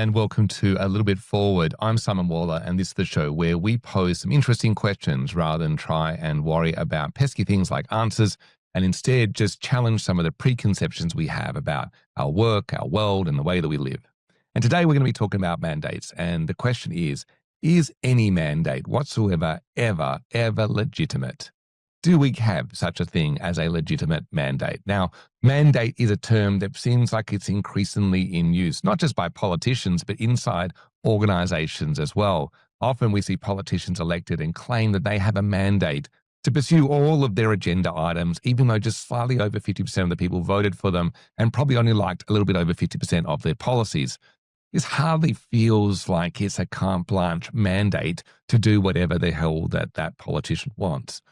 and welcome to A Little Bit Forward. I'm Simon Waller, and this is the show where we pose some interesting questions rather than try and worry about pesky things like answers, and instead just challenge some of the preconceptions we have about our work, our world, and the way that we live. And today we're going to be talking about mandates, and the question is any mandate whatsoever ever legitimate? Do we have such a thing as a legitimate mandate? Now, mandate is a term that seems like it's increasingly in use, not just by politicians, but inside organizations as well. Often we see politicians elected and claim that they have a mandate to pursue all of their agenda items, even though just slightly over 50% of the people voted for them and probably only liked a little bit over 50% of their policies. This hardly feels like it's a carte blanche mandate to do whatever the hell that politician wants.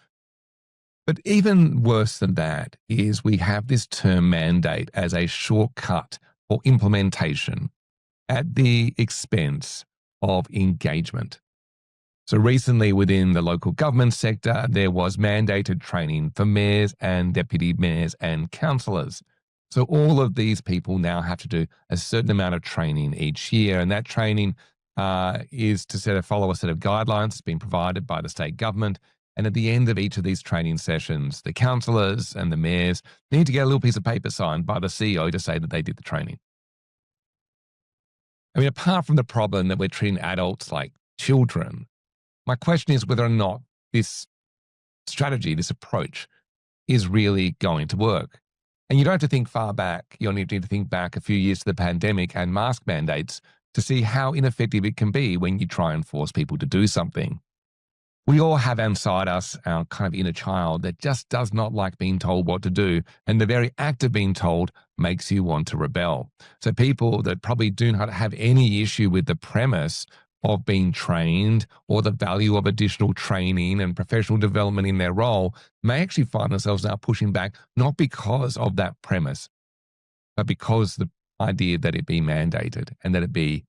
But even worse than that is we have this term mandate as a shortcut for implementation at the expense of engagement. So recently within the local government sector, there was mandated training for mayors and deputy mayors and councillors. So all of these people now have to do a certain amount of training each year, and that training is to follow a set of guidelines that's been provided by the state government. And at the end of each of these training sessions, the councillors and the mayors need to get a little piece of paper signed by the CEO to say that they did the training. I mean, apart from the problem that we're treating adults like children, my question is whether or not this strategy, this approach, is really going to work. And you don't have to think far back. You only need to think back a few years to the pandemic and mask mandates to see how ineffective it can be when you try and force people to do something. We all have inside us our kind of inner child that just does not like being told what to do. And the very act of being told makes you want to rebel. So people that probably do not have any issue with the premise of being trained or the value of additional training and professional development in their role may actually find themselves now pushing back, not because of that premise, but because the idea that it be mandated and that it be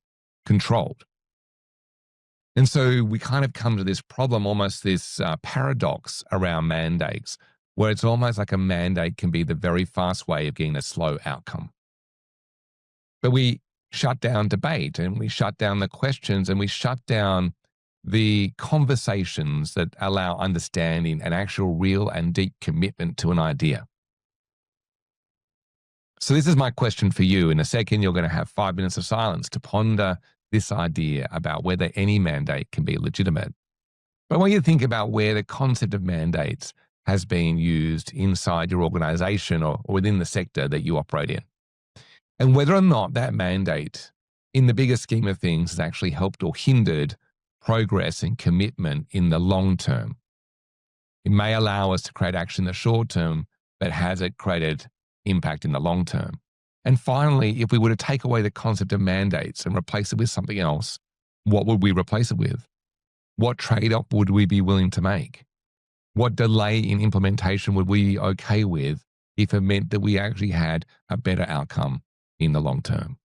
controlled. And so we kind of come to this problem, almost this paradox around mandates, where it's almost like a mandate can be the very fast way of getting a slow outcome. But we shut down debate and we shut down the questions and we shut down the conversations that allow understanding and actual real and deep commitment to an idea. So this is my question for you. In a second, you're going to have 5 minutes of silence to ponder this idea about whether any mandate can be legitimate. But I want you to think about where the concept of mandates has been used inside your organization or within the sector that you operate in. And whether or not that mandate, in the bigger scheme of things, has actually helped or hindered progress and commitment in the long term. It may allow us to create action in the short term, but has it created impact in the long term? And finally, if we were to take away the concept of mandates and replace it with something else, what would we replace it with? What trade-off would we be willing to make? What delay in implementation would we be okay with if it meant that we actually had a better outcome in the long term?